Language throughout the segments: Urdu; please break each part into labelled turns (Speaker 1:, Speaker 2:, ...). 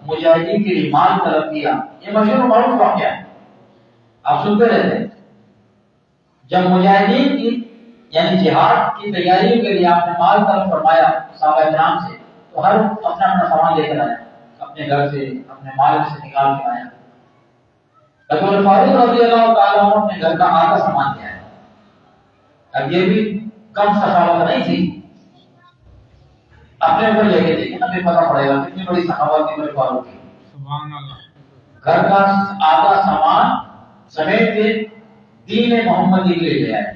Speaker 1: مجاہدین کے لیے مال طلب کیا. یہ مشہور و معروف واقعہ ہے، آپ سنتے رہتے ہیں. جب مجاہدین کی یعنی جہاد کی تیاریوں کے لیے آپ نے مال طلب فرمایا صحابہ کرام سے، تو ہر اپنا اپنا سامان لے کر آیا، اپنے گھر سے اپنے مال سے نکال کے آیا. حضرت فاروق رضی اللہ تعالیٰ عنہ اپنے گھر کا آدھا سامان لے آیا. اب یہ بھی کم سخاوت نہیں تھی، اپنے اوپر لے کے دیکھیں نا، پھر پتہ پڑے گا کتنی بڑی سخاوت تھی میرے فاروق کی. سبحان اللہ، گھر کا آدھا سامان سمیٹ کے دین محمدی کے لیے لے آیا.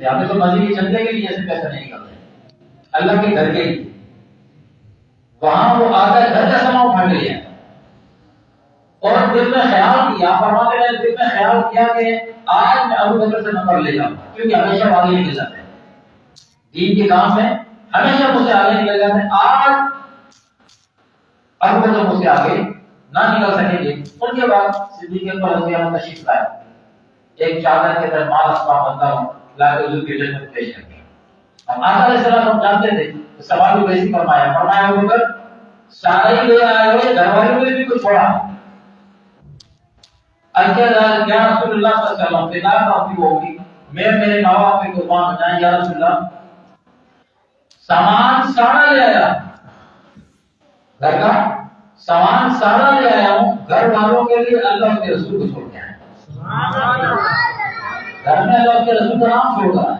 Speaker 1: یہاں پہ تو مزید کے چندے کے لیے ایسے پیسے نہیں نکلتے، اللہ کے گھر کے لیے. وہاں وہ آدھا گھر کا سامان اٹھا کے لیا اور دل میں خیال کیا، فرماتے ہیں دل میں خیال کیا کہ آج میں ابو بکر سے نمبر لے جاؤں، کیونکہ ہمیشہ آگے نکل جاتے ہیں دین کے کام میں، ہمیشہ مجھ سے آگے نکل جاتے ہیں. آج ابو بکر مجھ سے آگے نہ نکل سکیں گے. ان کے بعد صدیق اکبر رضی اللہ عنہ تشریف لائے، ایک چادر کے اندر مال اسباب بندہ ہوں لا کے حضور کی خدمت میں پیش کر دیا. اب آقا علیہ السلام ہم جانتے تھے تو سوال بھی ویسے فرمایا ابو بکر سارے ہی لے آئے ہوئے، گھر والوں میں بھی کچھ چھوڑا. کیا رسول اللہ صلی اللہ علیہ وسلم فدا آپ کی ہوگی، میں میرے نوا آپ کی قربان ہو جائیں یا رسول اللہ. سامان سارا لے آیا، گھر کا سامان سارا لے آیا ہوں، گھر والوں کے لیے اللہ کے رسول کو چھوڑ کے آیا. گھر میں اللہ کے رسول کا نام چھوڑ کر آیا.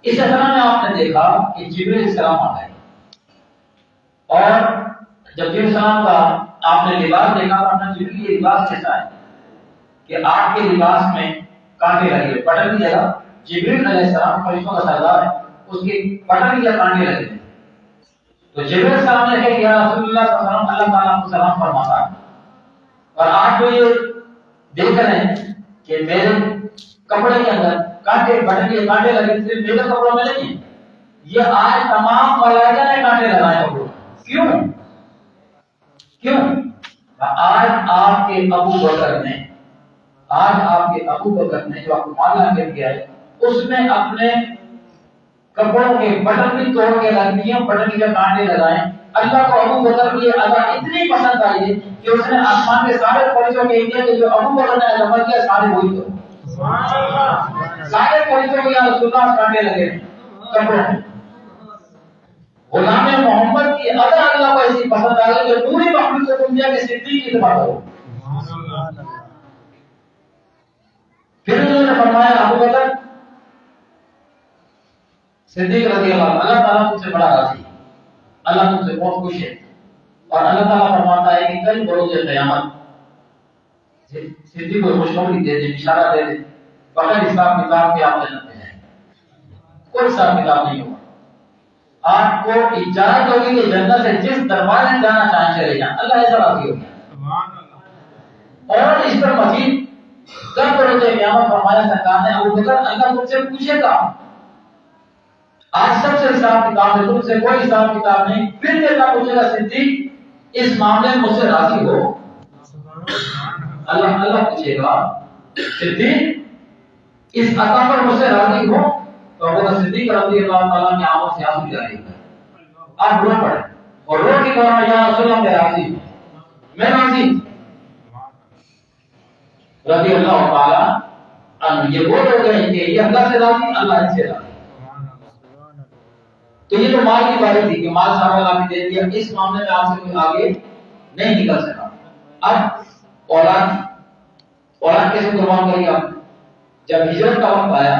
Speaker 1: اس طرح میں آپ نے دیکھا کہ جبریل السلام آ گئے، اور جب جبریل السلام کا آپ نے لباس دیکھا تو اپنا جبریل یہ لباس کیسا ہے کہ آپ کے لباس میں کانٹے لگے، بٹن کی جگہ جبریل علیہ السلام فرشتوں کا سردار ہے، اس کے بٹن کی جگہ کانٹے لگے. تو جبریل السلام نے کہا کہ یا رسول اللہ صلی اللہ علیہ وسلم اللہ تعالیٰ آپ کو سلام فرماتا ہے، اور آپ کو یہ دیکھ رہے ہیں کہ میرے کپڑے کے اندر کانٹے بٹن کے کانٹے لگے، صرف میرے کپڑوں میں نہیں، یہ آج تمام ملائکہ نے کانٹے لگائے کپڑوں. کیوں؟ آج آپ کے ابو بکر نے جو آپ کو مال لا کر دیا ہے، اس میں اپنے کپڑوں کے بٹن بھی توڑ کے رکھ دیے، بٹن کے کانٹے لگائے. اللہ کو ابو بکر کی ادا اتنی پسند آئی ہے کہ اس نے آسمان کے سارے فرشتوں کے انڈیا کے جو ابو بکر نے جمع کیا سارے وہی تو سارے فرشتوں کو یا رسول اللہ کانٹے لگے کپڑوں میں. غلام محمد کی ادا اللہ کو ایسی پسند آ گئی کہ پوری مخلوق کو دنیا کے صدیق کی اتباع کرو. پھر انہوں نے فرمایا ابو بکر صدیق رضی اللہ تعالیٰ تم سے بڑا راضی، اللہ تم سے بہت خوش ہے. اور اللہ تعالیٰ فرماتا ہے کہ کل بروز قیامت صدیق کو خوشخبری دے دے، اشارہ دے دے، بغیر حساب کتاب کے آپ جنت میں جائیں، کوئی حساب کتاب نہیں ہوگا. آپ کو اجازت ہوگی کہ جنت سے جس دروازے سے جانا چاہیں چلے جائیں، اللہ ایسا راضی ہو گیا. اور اس پر مزید کل بروز قیامت فرمایا سرکار نے ابو بکر اللہ تم سے پوچھے گا، آج سب سے حساب کتاب ہے، تم سے کوئی حساب کتاب نہیں. پھر اللہ پوچھے گا صدیق اس معاملے میں مجھ سے راضی ہو؟ اللہ پوچھے گا صدیق اس عطا پر مجھ سے راضی ہو؟ تو ابو بکر صدیق رضی اللہ تعالیٰ کی آنکھوں سے آنسو جاری ہوئے، آپ رو پڑے اور رو کے کہا یا رسول اللہ میں راضی ہوں، میں راضی ہوں. رضی اللہ تعالیٰ یہ وہ لوگ ہیں کہ یہ اللہ سے راضی، اللہ ان سے راضی. تو یہ تو مال کی باری تھی کہ مال سارا اللہ نے دے دیا، اس معاملے میں آپ سے کوئی آگے نہیں نکل سکا. اب اولاد کیسے قربان کریں آپ؟ جب ہجرت کا وقت آیا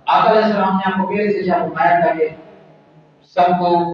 Speaker 1: آقا علیہ السلام نے آپ کو پہلے سے فرمایا تھا کہ سب کو